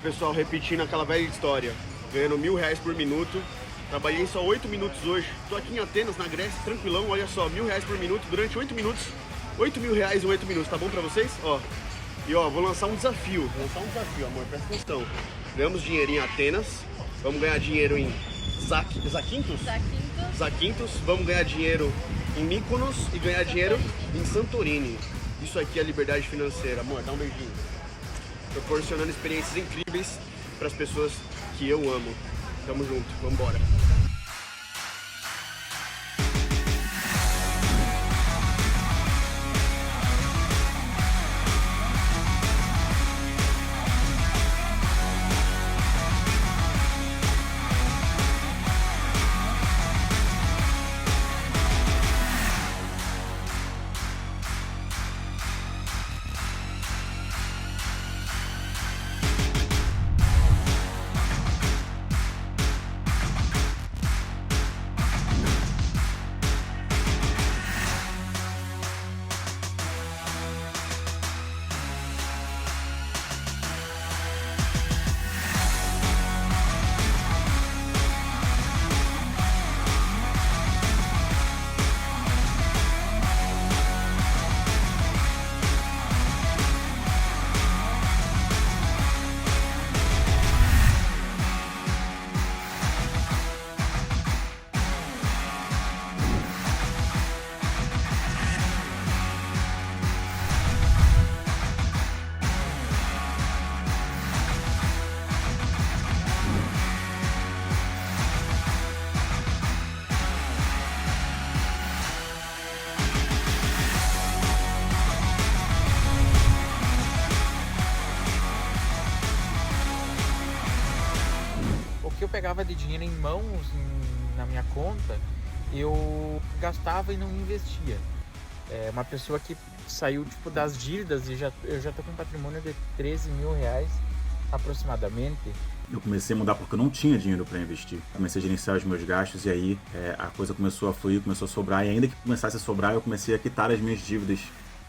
Pessoal, repetindo aquela velha história, ganhando R$1.000 por minuto. Trabalhei só 8 minutos hoje. Tô aqui em Atenas, na Grécia, tranquilão, olha só, R$1.000 por minuto durante 8 minutos. R$8.000 em 8 minutos, tá bom pra vocês? Ó. E ó, vou lançar um desafio. Amor, presta atenção. Ganhamos dinheiro em Atenas, vamos ganhar dinheiro em Zakynthos, vamos ganhar dinheiro em Mykonos e ganhar dinheiro em Santorini. Isso aqui é liberdade financeira, amor, dá um beijinho. Proporcionando experiências incríveis para as pessoas que eu amo. Tamo junto, vambora. Que eu pegava de dinheiro em mãos na minha conta, eu gastava e não investia. É uma pessoa que saiu tipo das dívidas e eu já tô com um patrimônio de R$13.000 aproximadamente. Eu comecei a mudar porque eu não tinha dinheiro para investir. Comecei a gerenciar os meus gastos e aí a coisa começou a fluir, começou a sobrar. E ainda que começasse a sobrar, eu comecei a quitar as minhas dívidas,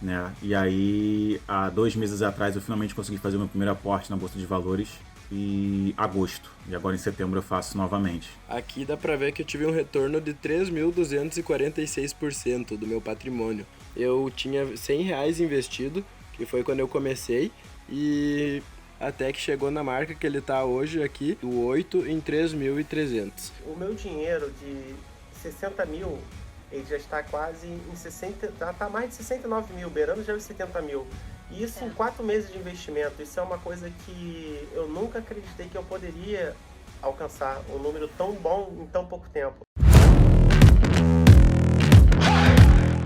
né? E aí, há 2 meses atrás, eu finalmente consegui fazer o meu primeiro aporte na Bolsa de Valores. E agosto. E agora em setembro eu faço novamente. Aqui dá pra ver que eu tive um retorno de 3.246% do meu patrimônio. Eu tinha R$100 investido, que foi quando eu comecei, e até que chegou na marca que ele tá hoje aqui, do 8 em 3.300. O meu dinheiro de 60 mil, ele já está quase em 60, já tá mais de 69 mil, beirando já os 70 mil. E isso em 4 meses de investimento. Isso é uma coisa que eu nunca acreditei que eu poderia alcançar um número tão bom em tão pouco tempo.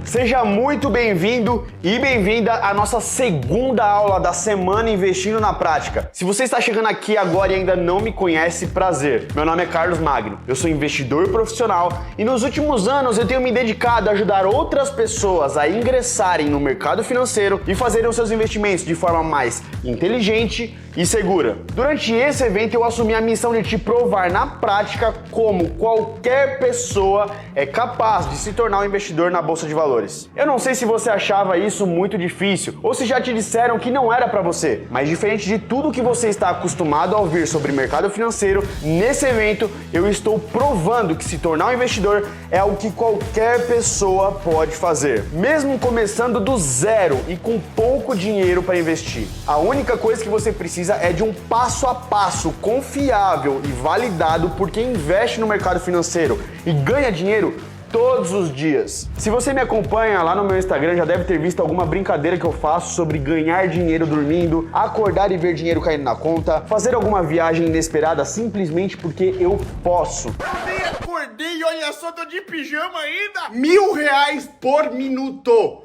Seja muito bem-vindo e bem-vinda à nossa segunda aula da semana Investindo na Prática. Se você está chegando aqui agora e ainda não me conhece, prazer. Meu nome é Carlos Magno, eu sou investidor profissional e nos últimos anos eu tenho me dedicado a ajudar outras pessoas a ingressarem no mercado financeiro e fazerem os seus investimentos de forma mais inteligente e segura. Durante esse evento eu assumi a missão de te provar na prática como qualquer pessoa é capaz de se tornar um investidor na Bolsa de Valores. Eu não sei se você achava isso muito difícil ou se já te disseram que não era para você, mas diferente de tudo que você está acostumado a ouvir sobre mercado financeiro, nesse evento eu estou provando que se tornar um investidor é algo que qualquer pessoa pode fazer, mesmo começando do zero e com pouco dinheiro para investir. A única coisa que você precisa é de um passo a passo confiável e validado por quem investe no mercado financeiro e ganha dinheiro todos os dias. Se você me acompanha lá no meu Instagram, já deve ter visto alguma brincadeira que eu faço sobre ganhar dinheiro dormindo, acordar e ver dinheiro caindo na conta, fazer alguma viagem inesperada simplesmente porque eu posso. Eu nem acordei, olha só, tô de pijama ainda. R$1.000 por minuto.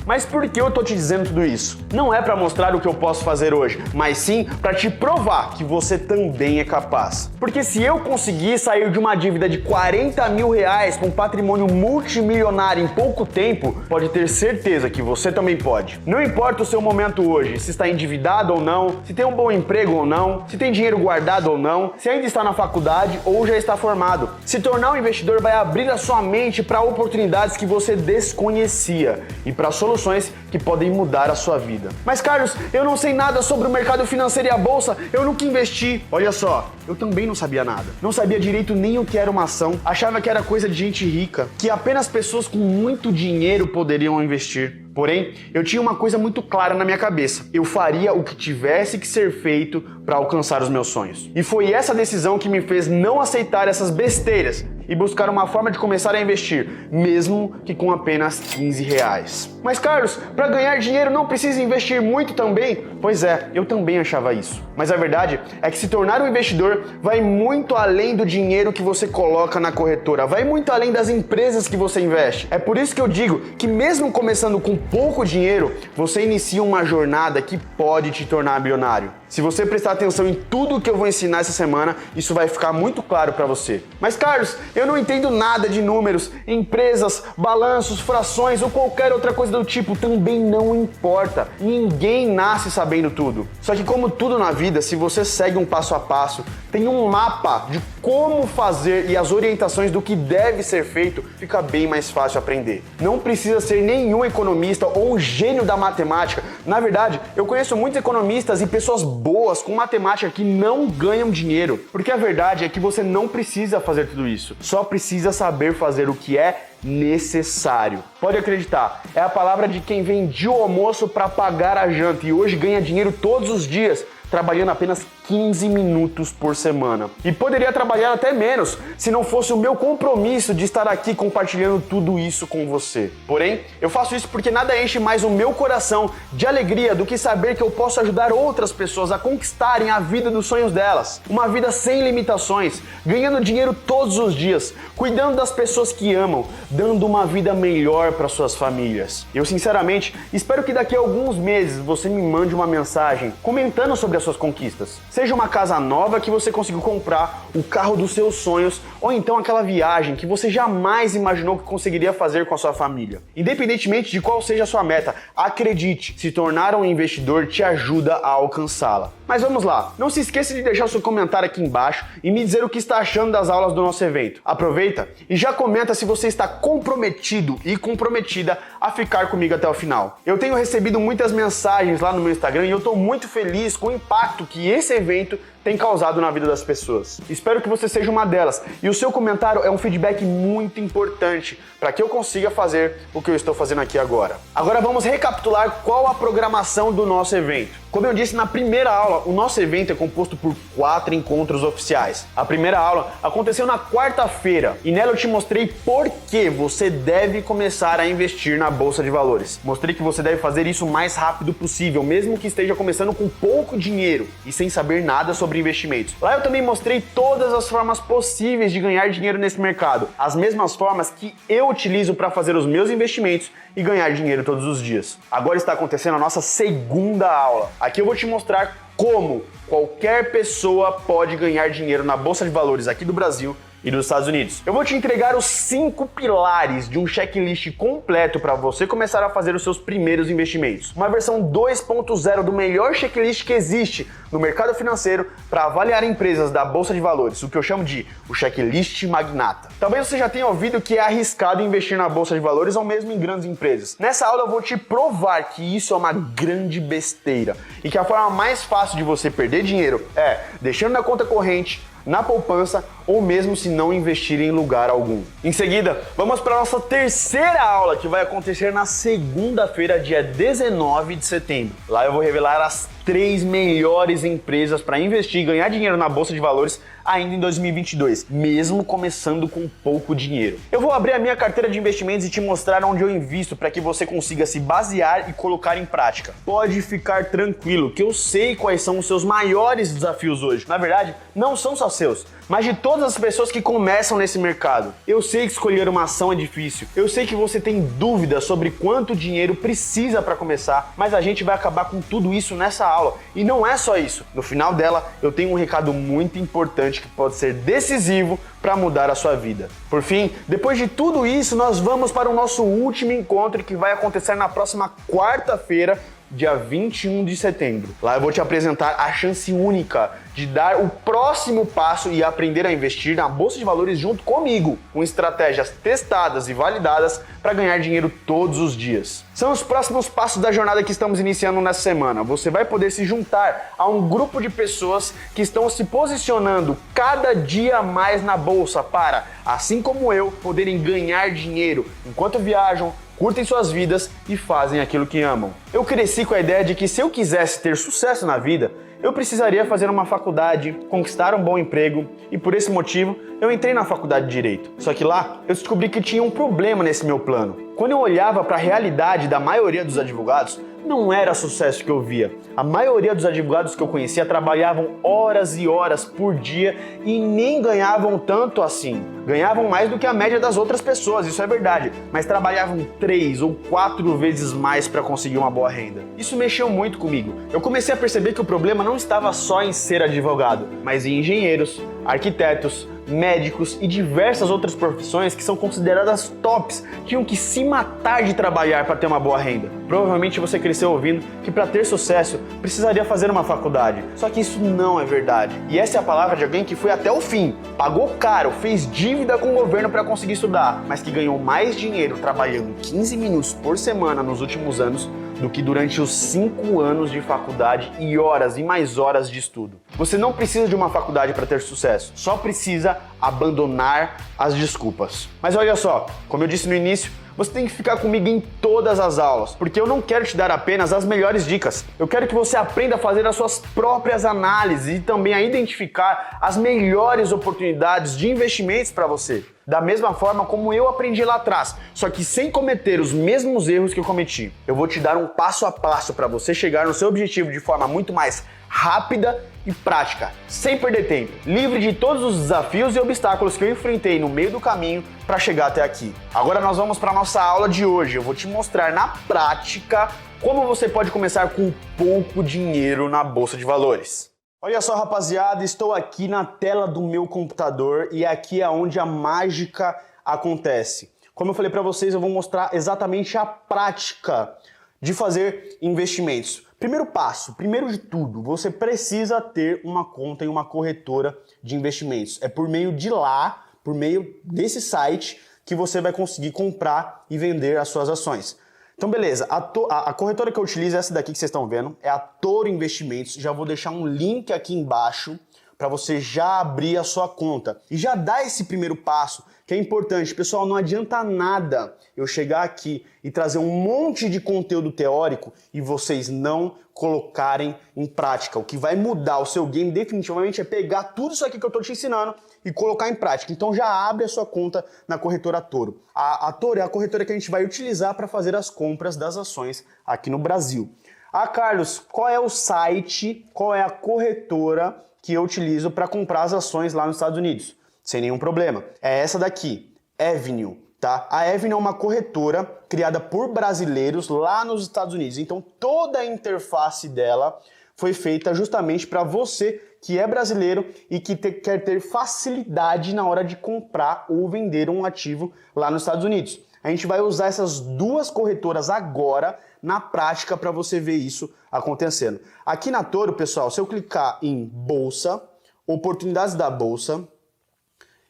Mas por que eu tô te dizendo tudo isso? Não é para mostrar o que eu posso fazer hoje, mas sim para te provar que você também é capaz. Porque se eu conseguir sair de uma dívida de R$40.000 com um patrimônio multimilionário em pouco tempo, pode ter certeza que você também pode. Não importa o seu momento hoje, se está endividado ou não, se tem um bom emprego ou não, se tem dinheiro guardado ou não, se ainda está na faculdade ou já está formado. Se tornar um investidor vai abrir a sua mente para oportunidades que você desconhecia e para soluções que podem mudar a sua vida. Mas Carlos, eu não sei nada sobre o mercado financeiro e a bolsa, eu nunca investi. Olha só, eu também não sabia nada. Não sabia direito nem o que era uma ação, achava que era coisa de gente rica, que apenas pessoas com muito dinheiro poderiam investir. Porém, eu tinha uma coisa muito clara na minha cabeça. Eu faria o que tivesse que ser feito para alcançar os meus sonhos. E foi essa decisão que me fez não aceitar essas besteiras e buscar uma forma de começar a investir, mesmo que com apenas R$15. Mas Carlos, para ganhar dinheiro não precisa investir muito também? Pois é, eu também achava isso. Mas a verdade é que se tornar um investidor vai muito além do dinheiro que você coloca na corretora, vai muito além das empresas que você investe. É por isso que eu digo que mesmo começando com pouco dinheiro, você inicia uma jornada que pode te tornar bilionário. Se você prestar atenção em tudo que eu vou ensinar essa semana, isso vai ficar muito claro para você. Mas Carlos, eu não entendo nada de números, empresas, balanços, frações ou qualquer outra coisa do tipo, também não importa. Ninguém nasce sabendo tudo. Só que como tudo na vida, se você segue um passo a passo, tem um mapa de como fazer e as orientações do que deve ser feito, fica bem mais fácil aprender. Não precisa ser nenhum economista ou um gênio da matemática. Na verdade, eu conheço muitos economistas e pessoas boas com matemática que não ganham dinheiro, porque a verdade é que você não precisa fazer tudo isso, só precisa saber fazer o que é necessário. Pode acreditar, é a palavra de quem vendia o almoço para pagar a janta e hoje ganha dinheiro todos os dias, trabalhando apenas 15 minutos por semana. E poderia trabalhar até menos, se não fosse o meu compromisso de estar aqui compartilhando tudo isso com você. Porém, eu faço isso porque nada enche mais o meu coração de alegria do que saber que eu posso ajudar outras pessoas a conquistarem a vida dos sonhos delas. Uma vida sem limitações, ganhando dinheiro todos os dias, cuidando das pessoas que amam, dando uma vida melhor para suas famílias. Eu sinceramente espero que daqui a alguns meses você me mande uma mensagem comentando sobre as suas conquistas. Seja uma casa nova que você conseguiu comprar, o carro dos seus sonhos, ou então aquela viagem que você jamais imaginou que conseguiria fazer com a sua família. Independentemente de qual seja a sua meta, acredite, se tornar um investidor te ajuda a alcançá-la. Mas vamos lá, não se esqueça de deixar o seu comentário aqui embaixo e me dizer o que está achando das aulas do nosso evento. Aproveita e já comenta se você está comprometido e comprometida a ficar comigo até o final. Eu tenho recebido muitas mensagens lá no meu Instagram e eu estou muito feliz com o impacto que esse evento tem causado na vida das pessoas. Espero que você seja uma delas e o seu comentário é um feedback muito importante para que eu consiga fazer o que eu estou fazendo aqui agora. Agora vamos recapitular qual a programação do nosso evento. Como eu disse na primeira aula, o nosso evento é composto por 4 encontros oficiais. A primeira aula aconteceu na quarta-feira e nela eu te mostrei por que você deve começar a investir na Bolsa de Valores. Mostrei que você deve fazer isso o mais rápido possível, mesmo que esteja começando com pouco dinheiro e sem saber nada sobre investimentos. Lá eu também mostrei todas as formas possíveis de ganhar dinheiro nesse mercado, as mesmas formas que eu utilizo para fazer os meus investimentos e ganhar dinheiro todos os dias. Agora está acontecendo a nossa segunda aula. Aqui eu vou te mostrar como qualquer pessoa pode ganhar dinheiro na Bolsa de Valores aqui do Brasil e dos Estados Unidos. Eu vou te entregar os 5 pilares de um checklist completo para você começar a fazer os seus primeiros investimentos. Uma versão 2.0 do melhor checklist que existe no mercado financeiro para avaliar empresas da Bolsa de Valores, o que eu chamo de o checklist magnata. Talvez você já tenha ouvido que é arriscado investir na Bolsa de Valores ou mesmo em grandes empresas. Nessa aula eu vou te provar que isso é uma grande besteira e que a forma mais fácil de você perder dinheiro é deixando na conta corrente, na poupança ou mesmo se não investir em lugar algum. Em seguida, vamos para a nossa terceira aula que vai acontecer na segunda-feira, dia 19 de setembro. Lá eu vou revelar as 3 melhores empresas para investir e ganhar dinheiro na Bolsa de Valores ainda em 2022, mesmo começando com pouco dinheiro. Eu vou abrir a minha carteira de investimentos e te mostrar onde eu invisto para que você consiga se basear e colocar em prática. Pode ficar tranquilo que eu sei quais são os seus maiores desafios hoje. Na verdade, não são só seus, mas de todas as pessoas que começam nesse mercado. Eu sei que escolher uma ação é difícil, eu sei que você tem dúvidas sobre quanto dinheiro precisa para começar, mas a gente vai acabar com tudo isso nessa aula. E não é só isso. No final dela, eu tenho um recado muito importante que pode ser decisivo para mudar a sua vida. Por fim, depois de tudo isso, nós vamos para o nosso último encontro que vai acontecer na próxima quarta-feira, dia 21 de setembro. Lá eu vou te apresentar a chance única de dar o próximo passo e aprender a investir na Bolsa de Valores junto comigo, com estratégias testadas e validadas para ganhar dinheiro todos os dias. São os próximos passos da jornada que estamos iniciando nessa semana. Você vai poder se juntar a um grupo de pessoas que estão se posicionando cada dia mais na bolsa para, assim como eu, poderem ganhar dinheiro enquanto viajam, curtem suas vidas e fazem aquilo que amam. Eu cresci com a ideia de que se eu quisesse ter sucesso na vida, eu precisaria fazer uma faculdade, conquistar um bom emprego e por esse motivo eu entrei na faculdade de Direito. Só que lá eu descobri que tinha um problema nesse meu plano. Quando eu olhava para a realidade da maioria dos advogados, não era sucesso que eu via. A maioria dos advogados que eu conhecia trabalhavam horas e horas por dia e nem ganhavam tanto assim. Ganhavam mais do que a média das outras pessoas, isso é verdade, mas trabalhavam 3 ou 4 vezes mais para conseguir uma boa renda. Isso mexeu muito comigo. Eu comecei a perceber que o problema não estava só em ser advogado, mas em engenheiros, arquitetos, médicos e diversas outras profissões que são consideradas tops, tinham que se matar de trabalhar para ter uma boa renda. Provavelmente você cresceu ouvindo que para ter sucesso precisaria fazer uma faculdade, só que isso não é verdade. E essa é a palavra de alguém que foi até o fim, pagou caro, fez dívida com o governo para conseguir estudar, mas que ganhou mais dinheiro trabalhando 15 minutos por semana nos últimos anos do que durante os 5 anos de faculdade e horas e mais horas de estudo. Você não precisa de uma faculdade para ter sucesso, só precisa abandonar as desculpas. Mas olha só, como eu disse no início, você tem que ficar comigo em todas as aulas, porque eu não quero te dar apenas as melhores dicas. Eu quero que você aprenda a fazer as suas próprias análises e também a identificar as melhores oportunidades de investimentos para você. Da mesma forma como eu aprendi lá atrás, só que sem cometer os mesmos erros que eu cometi. Eu vou te dar um passo a passo para você chegar no seu objetivo de forma muito mais rápida e prática, sem perder tempo, livre de todos os desafios e obstáculos que eu enfrentei no meio do caminho para chegar até aqui. Agora nós vamos para a nossa aula de hoje. Eu vou te mostrar na prática como você pode começar com pouco dinheiro na Bolsa de Valores. Olha só, rapaziada, estou aqui na tela do meu computador e aqui é onde a mágica acontece. Como eu falei para vocês, eu vou mostrar exatamente a prática de fazer investimentos. Primeiro passo, primeiro de tudo, você precisa ter uma conta em uma corretora de investimentos. É por meio de lá, por meio desse site, que você vai conseguir comprar e vender as suas ações. Então beleza, a corretora que eu utilizo é essa daqui que vocês estão vendo, é a Toro Investimentos. Já vou deixar um link aqui embaixo para você já abrir a sua conta e já dar esse primeiro passo, que é importante. Pessoal, não adianta nada eu chegar aqui e trazer um monte de conteúdo teórico e vocês não colocarem em prática. O que vai mudar o seu game definitivamente é pegar tudo isso aqui que eu estou te ensinando e colocar em prática. Então já abre a sua conta na corretora Toro. A Toro é a corretora que a gente vai utilizar para fazer as compras das ações aqui no Brasil. Ah, Carlos, qual é o site, qual é a corretora que eu utilizo para comprar as ações lá nos Estados Unidos? Sem nenhum problema. É essa daqui, Avenue, tá? A Avenue é uma corretora criada por brasileiros lá nos Estados Unidos. Então toda a interface dela foi feita justamente para você que é brasileiro e que quer ter facilidade na hora de comprar ou vender um ativo lá nos Estados Unidos. A gente vai usar essas duas corretoras agora na prática para você ver isso acontecendo. Aqui na Toro, pessoal, se eu clicar em Bolsa, Oportunidades da Bolsa,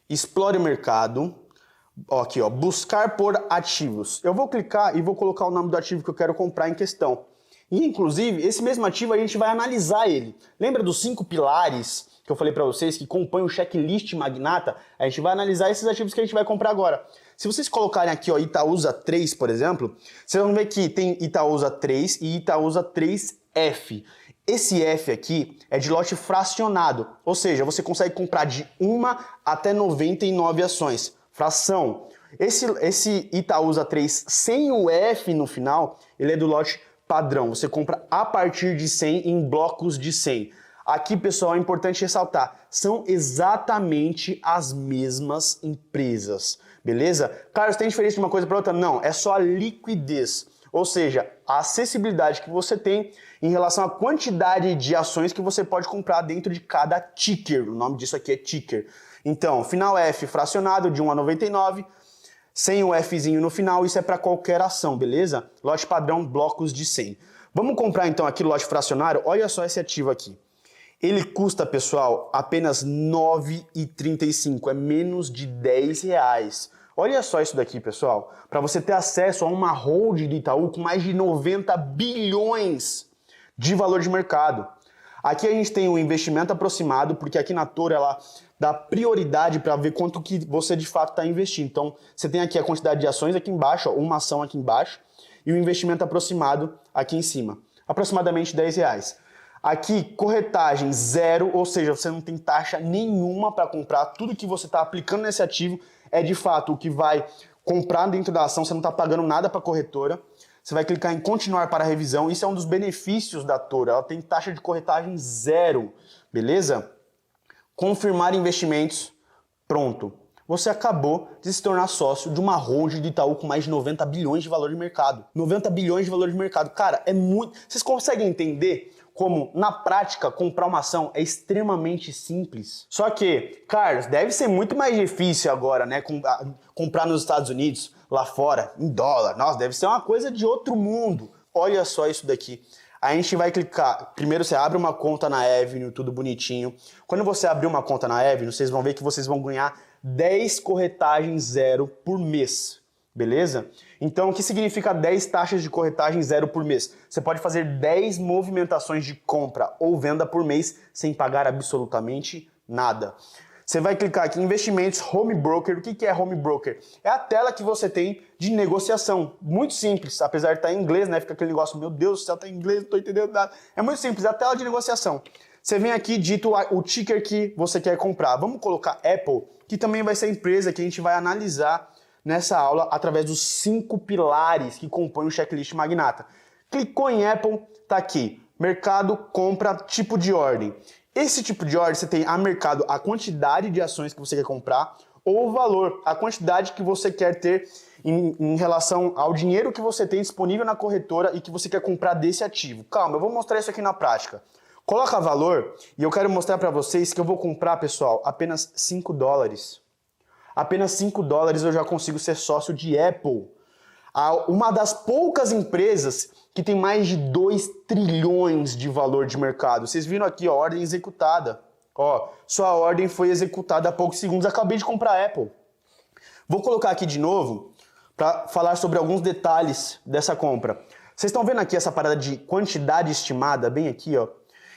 Explore o Mercado, ó, aqui ó, buscar por ativos. Eu vou clicar e vou colocar o nome do ativo que eu quero comprar em questão. E inclusive, esse mesmo ativo a gente vai analisar ele. Lembra dos 5 pilares que eu falei para vocês que compõem o checklist magnata? A gente vai analisar esses ativos que a gente vai comprar agora. Se vocês colocarem aqui ó, Itaúsa 3, por exemplo, vocês vão ver que tem Itaúsa 3 e Itaúsa 3F. Esse F aqui é de lote fracionado, ou seja, você consegue comprar de 1 até 99 ações. Fração. Esse Itaúsa 3 sem o F no final, ele é do lote padrão. Você compra a partir de 100 em blocos de 100. Aqui, pessoal, é importante ressaltar, são exatamente as mesmas empresas, beleza? Carlos, tem diferença de uma coisa para outra? Não, é só a liquidez, ou seja, a acessibilidade que você tem em relação à quantidade de ações que você pode comprar dentro de cada ticker. O nome disso aqui é ticker. Então, final F fracionado de 1 a 99, sem o Fzinho no final, isso é para qualquer ação, beleza? Lote padrão, blocos de 100. Vamos comprar então aqui lote fracionário. Olha só esse ativo aqui. Ele custa, pessoal, apenas R$ 9,35, é menos de R$10. Olha só isso daqui, pessoal. Para você ter acesso a uma holding do Itaú com mais de 90 bilhões de valor de mercado. Aqui a gente tem um investimento aproximado, porque aqui na Toro ela dá prioridade para ver quanto que você de fato está investindo. Então, você tem aqui a quantidade de ações aqui embaixo, ó, uma ação aqui embaixo, e o investimento aproximado aqui em cima. Aproximadamente R$10. Aqui, corretagem zero, ou seja, você não tem taxa nenhuma para comprar. Tudo que você está aplicando nesse ativo é de fato o que vai comprar dentro da ação, você não está pagando nada para a corretora. Você vai clicar em continuar para revisão. Isso é um dos benefícios da Toro. Ela tem taxa de corretagem zero, beleza? Confirmar investimentos, pronto. Você acabou de se tornar sócio de uma holding de Itaú com mais de 90 bilhões de valor de mercado. 90 bilhões de valor de mercado. Cara, é muito... Vocês conseguem entender como, na prática, comprar uma ação é extremamente simples? Só que, Carlos, deve ser muito mais difícil agora, né? Comprar nos Estados Unidos, lá fora, em dólar. Nossa, deve ser uma coisa de outro mundo. Olha só isso daqui. A gente vai clicar, primeiro você abre uma conta na Avenue, tudo bonitinho. Quando você abrir uma conta na Avenue, vocês vão ver que vocês vão ganhar 10 corretagens zero por mês, beleza? Então, o que significa 10 taxas de corretagem zero por mês? Você pode fazer 10 movimentações de compra ou venda por mês sem pagar absolutamente nada. Você vai clicar aqui em investimentos, home broker. O que é home broker? É a tela que você tem de negociação. Muito simples, apesar de estar em inglês, né? Fica aquele negócio, meu Deus do céu, tá em inglês, não tô entendendo nada. É muito simples, é a tela de negociação. Você vem aqui, dita o ticker que você quer comprar. Vamos colocar Apple, que também vai ser a empresa que a gente vai analisar nessa aula através dos 5 pilares que compõem o checklist Magnata. Clicou em Apple, tá aqui. Mercado, compra, tipo de ordem. Esse tipo de ordem você tem a mercado, a quantidade de ações que você quer comprar, ou o valor, a quantidade que você quer ter em relação ao dinheiro que você tem disponível na corretora e que você quer comprar desse ativo. Calma, eu vou mostrar isso aqui na prática. Coloca valor e eu quero mostrar para vocês que eu vou comprar, pessoal, apenas $5. Apenas $5 eu já consigo ser sócio de Apple. Uma das poucas empresas que tem mais de 2 trilhões de valor de mercado. Vocês viram aqui, ó, ordem executada. Ó, sua ordem foi executada há poucos segundos. Acabei de comprar a Apple. Vou colocar aqui de novo para falar sobre alguns detalhes dessa compra. Vocês estão vendo aqui essa parada de quantidade estimada, bem aqui, ó.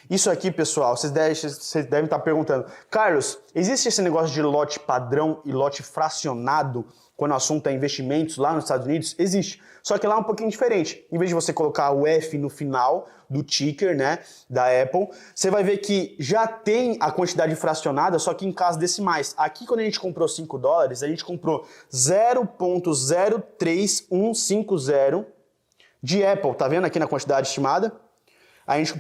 Isso aqui, pessoal, vocês devem estar perguntando, Carlos, existe esse negócio de lote padrão e lote fracionado quando o assunto é investimentos lá nos Estados Unidos? Existe. Só que lá é um pouquinho diferente. Em vez de você colocar o F no final do ticker, né, da Apple, você vai ver que já tem a quantidade fracionada, só que em casas decimais. Aqui, quando a gente comprou $5, a gente comprou 0,03150 de Apple. Tá vendo aqui na quantidade estimada?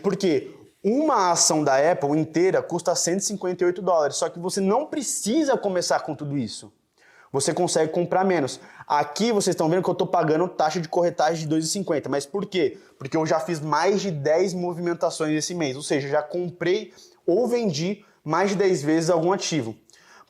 Por quê? Uma ação da Apple inteira custa $158, só que você não precisa começar com tudo isso. Você consegue comprar menos. Aqui vocês estão vendo que eu estou pagando taxa de corretagem de R$2,50, mas por quê? Porque eu já fiz mais de 10 movimentações esse mês, ou seja, já comprei ou vendi mais de 10 vezes algum ativo.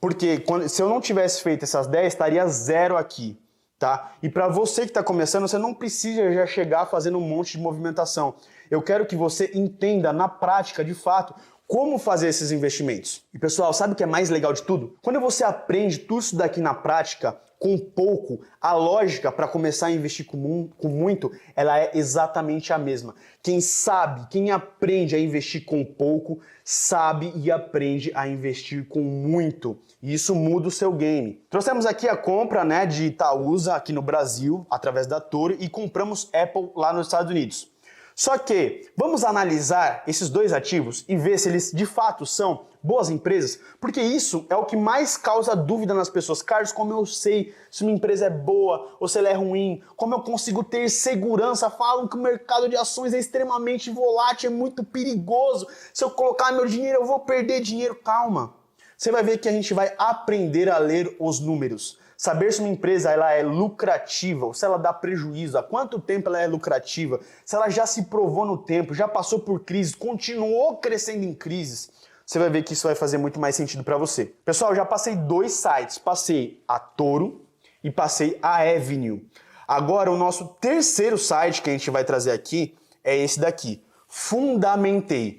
Porque se eu não tivesse feito essas 10, estaria zero aqui. Tá? E para você que está começando, você não precisa já chegar fazendo um monte de movimentação. Eu quero que você entenda na prática, de fato, como fazer esses investimentos. E pessoal, sabe o que é mais legal de tudo? Quando você aprende tudo isso daqui na prática, com pouco, a lógica para começar a investir com muito, ela é exatamente a mesma. Quem sabe, quem aprende a investir com pouco, sabe e aprende a investir com muito. E isso muda o seu game. Trouxemos aqui a compra, né, de Itaúsa aqui no Brasil, através da Toro, e compramos Apple lá nos Estados Unidos. Só que vamos analisar esses dois ativos e ver se eles de fato são boas empresas, porque isso é o que mais causa dúvida nas pessoas. Carlos, como eu sei se uma empresa é boa ou se ela é ruim? Como eu consigo ter segurança? Falam que o mercado de ações é extremamente volátil, é muito perigoso. Se eu colocar meu dinheiro, eu vou perder dinheiro. Calma. Você vai ver que a gente vai aprender a ler os números. Saber se uma empresa ela é lucrativa ou se ela dá prejuízo, há quanto tempo ela é lucrativa, se ela já se provou no tempo, já passou por crises, continuou crescendo em crises, você vai ver que isso vai fazer muito mais sentido para você. Pessoal, eu já passei 2 sites, passei a Toro e passei a Avenue. Agora o nosso terceiro site que a gente vai trazer aqui é esse daqui. Fundamentei.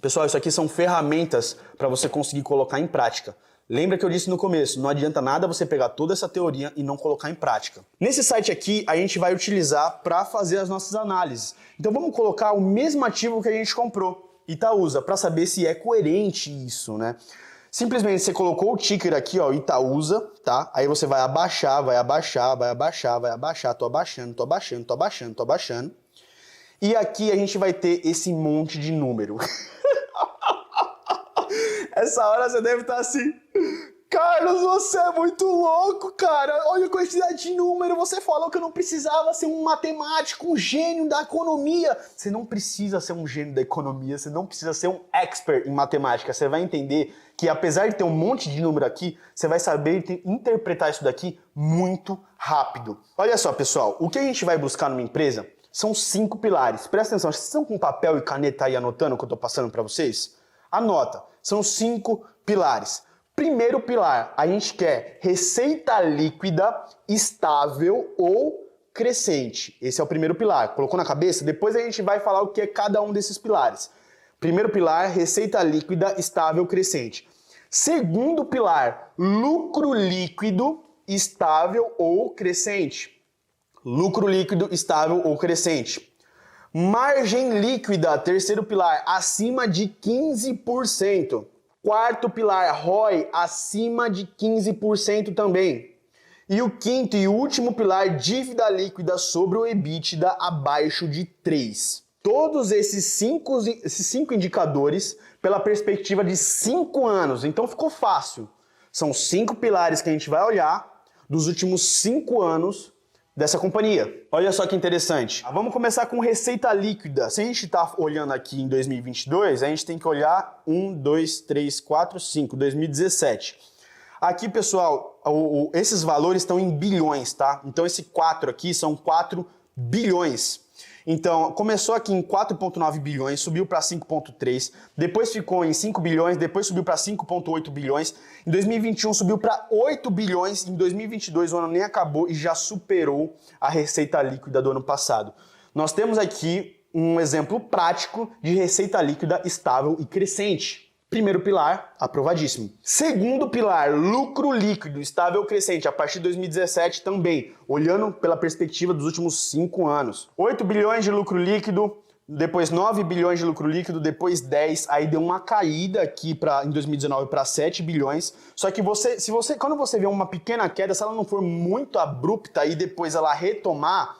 Pessoal, isso aqui são ferramentas para você conseguir colocar em prática. Lembra que eu disse no começo, não adianta nada você pegar toda essa teoria e não colocar em prática. Nesse site aqui, a gente vai utilizar para fazer as nossas análises. Então vamos colocar o mesmo ativo que a gente comprou, Itaúsa, para saber se é coerente isso, né? Simplesmente você colocou o ticker aqui, ó, Itaúsa, tá? Aí você vai abaixar, vai abaixar, vai abaixar, vai abaixar, tô abaixando, tô abaixando, tô abaixando, tô abaixando. E aqui a gente vai ter esse monte de número. Essa hora você deve estar assim, Carlos, você é muito louco, cara. Olha a quantidade de número. Você falou que eu não precisava ser um matemático, um gênio da economia. Você não precisa ser um gênio da economia, você não precisa ser um expert em matemática. Você vai entender que apesar de ter um monte de número aqui, você vai saber interpretar isso daqui muito rápido. Olha só, pessoal, o que a gente vai buscar numa empresa são 5 pilares. Presta atenção, vocês estão com papel e caneta aí anotando o que eu estou passando para vocês? Anota, são 5 pilares. Primeiro pilar, a gente quer receita líquida estável ou crescente. Esse é o primeiro pilar. Colocou na cabeça? Depois a gente vai falar o que é cada um desses pilares. Primeiro pilar, receita líquida estável crescente. Segundo pilar, lucro líquido estável ou crescente. Lucro líquido estável ou crescente. Margem líquida, terceiro pilar, acima de 15%. Quarto pilar, ROI, acima de 15% também. E o quinto e último pilar, dívida líquida sobre o EBITDA abaixo de 3. Todos esses cinco indicadores pela perspectiva de 5 anos. Então ficou fácil. São 5 pilares que a gente vai olhar dos últimos 5 anos dessa companhia. Olha só que interessante. Vamos começar com receita líquida. Se a gente está olhando aqui em 2022, a gente tem que olhar 1, 2, 3, 4, 5, 2017. Aqui, pessoal, esses valores estão em bilhões, tá? Então esse 4 aqui são 4 bilhões. Então, começou aqui em 4,9 bilhões, subiu para 5,3, depois ficou em 5 bilhões, depois subiu para 5,8 bilhões, em 2021 subiu para 8 bilhões, em 2022 o ano nem acabou e já superou a receita líquida do ano passado. Nós temos aqui um exemplo prático de receita líquida estável e crescente. Primeiro pilar, aprovadíssimo. Segundo pilar, lucro líquido, estável crescente, a partir de 2017 também, olhando pela perspectiva dos últimos 5 anos. 8 bilhões de lucro líquido, depois 9 bilhões de lucro líquido, depois 10, aí deu uma caída aqui em 2019 para 7 bilhões. Só que quando você vê uma pequena queda, se ela não for muito abrupta e depois ela retomar,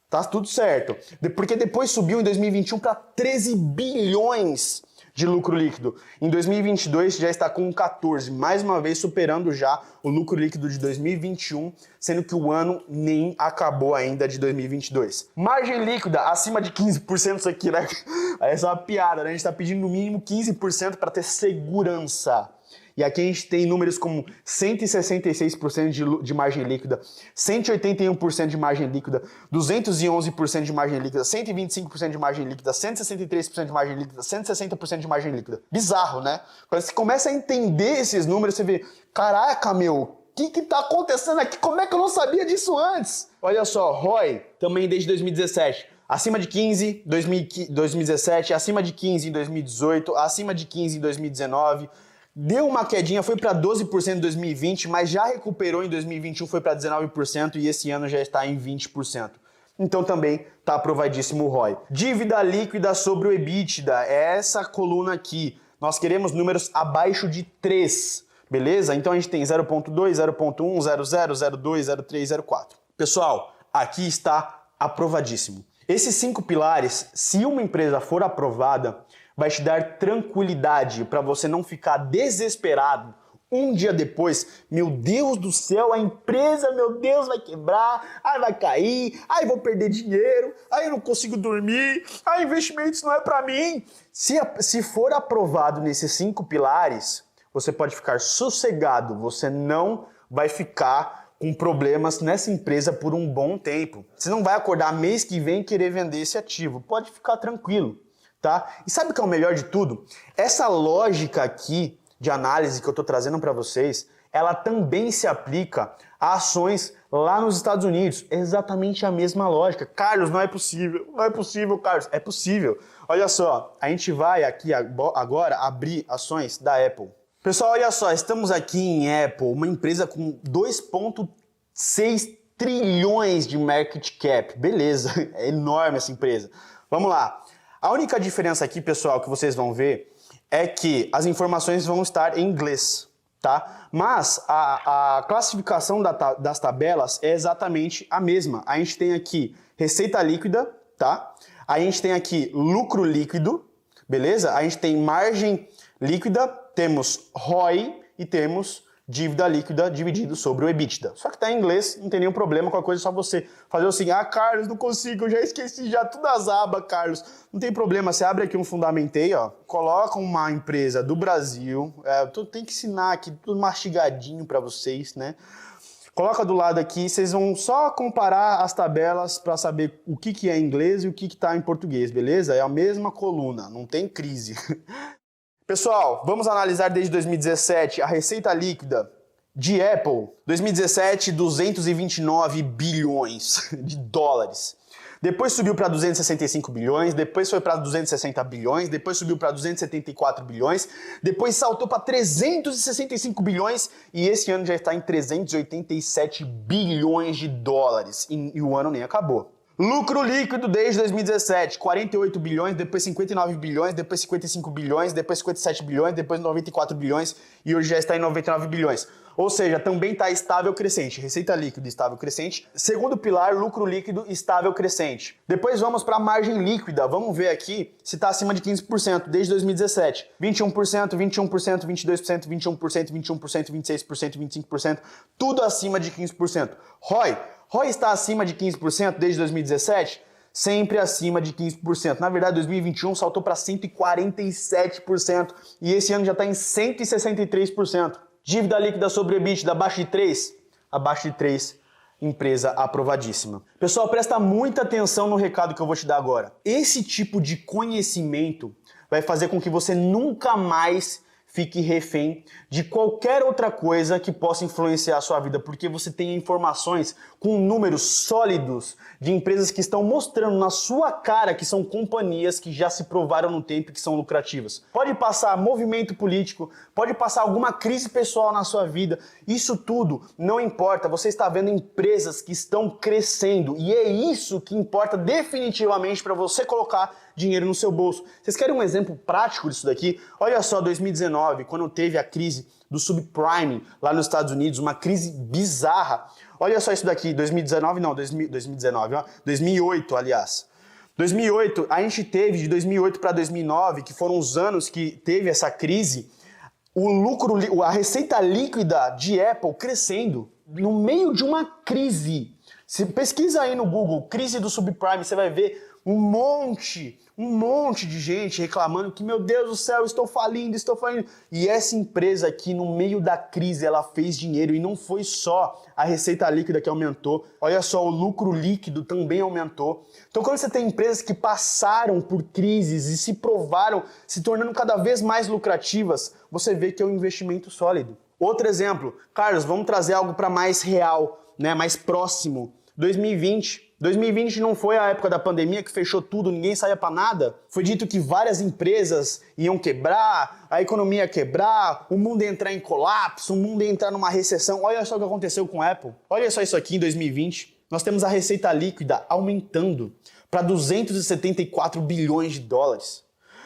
tá tudo certo. Porque depois subiu em 2021 para 13 bilhões de lucro líquido. Em 2022 já está com 14, mais uma vez superando já o lucro líquido de 2021, sendo que o ano nem acabou ainda de 2022. Margem líquida acima de 15%, isso aqui, né? Essa é uma piada, né? A gente está pedindo no mínimo 15% para ter segurança. E aqui a gente tem números como 166% de margem líquida, 181% de margem líquida, 211% de margem líquida, 125% de margem líquida, 163% de margem líquida, 160% de margem líquida. Bizarro, né? Quando você começa a entender esses números, você vê, caraca, meu, o que tá acontecendo aqui? Como é que eu não sabia disso antes? Olha só, ROI, também desde 2017. Acima de 15 em 2017, acima de 15 em 2018, acima de 15 em 2019. Deu uma quedinha, foi para 12% em 2020, mas já recuperou em 2021, foi para 19% e esse ano já está em 20%. Então também está aprovadíssimo o ROI. Dívida líquida sobre o EBITDA, é essa coluna aqui. Nós queremos números abaixo de 3, beleza? Então a gente tem 0.2, 0.1, 0.0, 0.2, 0.3, 0.4. Pessoal, aqui está aprovadíssimo. Esses 5 pilares, se uma empresa for aprovada, vai te dar tranquilidade para você não ficar desesperado um dia depois. Meu Deus do céu, a empresa, meu Deus, vai quebrar, aí vai cair, aí vou perder dinheiro, aí eu não consigo dormir, aí investimentos não é para mim. Se for aprovado nesses 5 pilares, você pode ficar sossegado, você não vai ficar com problemas nessa empresa por um bom tempo. Você não vai acordar mês que vem e querer vender esse ativo, pode ficar tranquilo. Tá? E sabe o que é o melhor de tudo? Essa lógica aqui de análise que eu estou trazendo para vocês, ela também se aplica a ações lá nos Estados Unidos. É exatamente a mesma lógica. Carlos, não é possível. Não é possível, Carlos. É possível. Olha só, a gente vai aqui agora abrir ações da Apple. Pessoal, olha só, estamos aqui em Apple, uma empresa com 2,6 trilhões de market cap. Beleza, é enorme essa empresa. Vamos lá. A única diferença aqui, pessoal, que vocês vão ver é que as informações vão estar em inglês, tá? Mas a classificação das tabelas é exatamente a mesma. A gente tem aqui receita líquida, tá? A gente tem aqui lucro líquido, beleza? A gente tem margem líquida, temos ROI e temos dívida líquida dividido sobre o EBITDA. Só que tá em inglês, não tem nenhum problema, qualquer coisa é só você fazer assim, Carlos, não consigo, eu já esqueci já tudo as abas, Carlos. Não tem problema, você abre aqui um Fundamentei, ó, coloca uma empresa do Brasil, tem que ensinar aqui tudo mastigadinho para vocês, né? Coloca do lado aqui, vocês vão só comparar as tabelas para saber o que é em inglês e o que tá em português, beleza? É a mesma coluna, não tem crise. Pessoal, vamos analisar desde 2017 a receita líquida de Apple. 2017, 229 bilhões de dólares. Depois subiu para 265 bilhões, depois foi para 260 bilhões, depois subiu para 274 bilhões, depois saltou para 365 bilhões e esse ano já está em 387 bilhões de dólares e o ano nem acabou. Lucro líquido desde 2017, 48 bilhões, depois 59 bilhões, depois 55 bilhões, depois 57 bilhões, depois 94 bilhões e hoje já está em 99 bilhões. Ou seja, também está estável crescente. Receita líquida estável crescente. Segundo pilar, lucro líquido estável crescente. Depois vamos para a margem líquida. Vamos ver aqui se está acima de 15% desde 2017. 21%, 21%, 22%, 21%, 21%, 26%, 25%. Tudo acima de 15%. ROI está acima de 15% desde 2017? Sempre acima de 15%. Na verdade, 2021 saltou para 147% e esse ano já está em 163%. Dívida líquida sobre EBITDA abaixo de 3? Abaixo de 3, empresa aprovadíssima. Pessoal, presta muita atenção no recado que eu vou te dar agora. Esse tipo de conhecimento vai fazer com que você nunca mais fique refém de qualquer outra coisa que possa influenciar a sua vida, porque você tem informações com números sólidos de empresas que estão mostrando na sua cara que são companhias que já se provaram no tempo e que são lucrativas. Pode passar movimento político, pode passar alguma crise pessoal na sua vida, isso tudo não importa, você está vendo empresas que estão crescendo e é isso que importa definitivamente para você colocar dinheiro no seu bolso. Vocês querem um exemplo prático disso daqui? Olha só, 2019, quando teve a crise do subprime lá nos Estados Unidos, uma crise bizarra. Olha só isso daqui, 2008, aliás. 2008, a gente teve de 2008 para 2009, que foram os anos que teve essa crise, a receita líquida de Apple crescendo no meio de uma crise. Se pesquisa aí no Google, crise do subprime, você vai ver um monte de gente reclamando que, meu Deus do céu, estou falindo. E essa empresa aqui, no meio da crise, ela fez dinheiro e não foi só a receita líquida que aumentou. Olha só, o lucro líquido também aumentou. Então, quando você tem empresas que passaram por crises e se provaram, se tornando cada vez mais lucrativas, você vê que é um investimento sólido. Outro exemplo, Carlos, vamos trazer algo para mais real, né, mais próximo. 2020 não foi a época da pandemia que fechou tudo, ninguém saía para nada? Foi dito que várias empresas iam quebrar, a economia ia quebrar, o mundo ia entrar em colapso, o mundo ia entrar numa recessão. Olha só o que aconteceu com a Apple. Olha só isso aqui em 2020. Nós temos a receita líquida aumentando para 274 bilhões de dólares.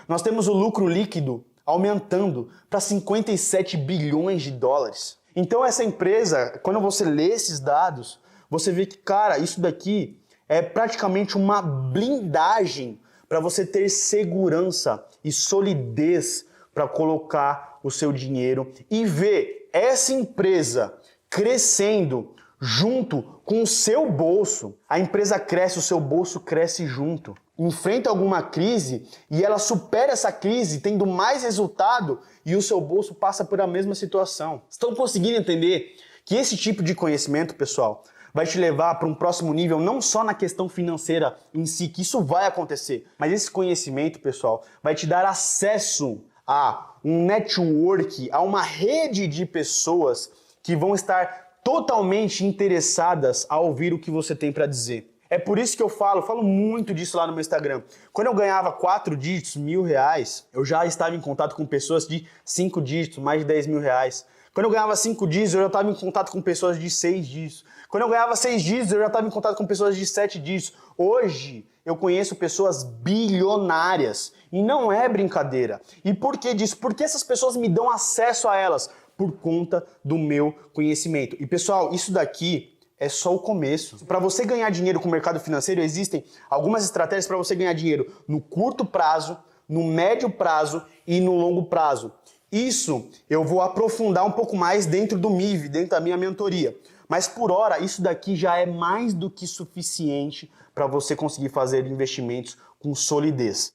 Nós temos o lucro líquido aumentando para 57 bilhões de dólares. Então essa empresa, quando você lê esses dados, você vê que, cara, isso daqui é praticamente uma blindagem para você ter segurança e solidez para colocar o seu dinheiro e ver essa empresa crescendo junto com o seu bolso. A empresa cresce, o seu bolso cresce junto. Enfrenta alguma crise e ela supera essa crise tendo mais resultado e o seu bolso passa por a mesma situação. Estão conseguindo entender que esse tipo de conhecimento, pessoal, vai te levar para um próximo nível, não só na questão financeira em si, que isso vai acontecer, mas esse conhecimento, pessoal, vai te dar acesso a um network, a uma rede de pessoas que vão estar totalmente interessadas a ouvir o que você tem para dizer. É por isso que eu falo muito disso lá no meu Instagram. Quando eu ganhava 4 dígitos, R$1.000, eu já estava em contato com pessoas de 5 dígitos, mais de R$10.000. Quando eu ganhava 5 dígitos, eu já estava em contato com pessoas de 6 dígitos. Quando eu ganhava 6 dígitos, eu já estava em contato com pessoas de 7 dígitos. Hoje, eu conheço pessoas bilionárias. E não é brincadeira. E por que disso? Porque essas pessoas me dão acesso a elas por conta do meu conhecimento. E pessoal, isso daqui é só o começo. Para você ganhar dinheiro com o mercado financeiro, existem algumas estratégias para você ganhar dinheiro no curto prazo, no médio prazo e no longo prazo. Isso eu vou aprofundar um pouco mais dentro do MIV, dentro da minha mentoria. Mas por hora, isso daqui já é mais do que suficiente para você conseguir fazer investimentos com solidez.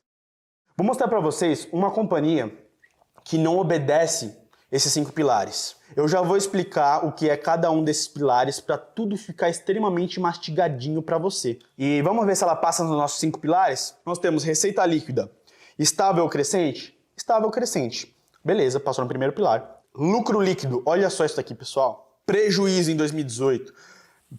Vou mostrar para vocês uma companhia que não obedece esses 5 pilares. Eu já vou explicar o que é cada um desses pilares para tudo ficar extremamente mastigadinho para você. E vamos ver se ela passa nos nossos 5 pilares? Nós temos receita líquida, estável ou crescente? Estável ou crescente. Beleza, passou no primeiro pilar. Lucro líquido, olha só isso aqui, pessoal. Prejuízo em 2018.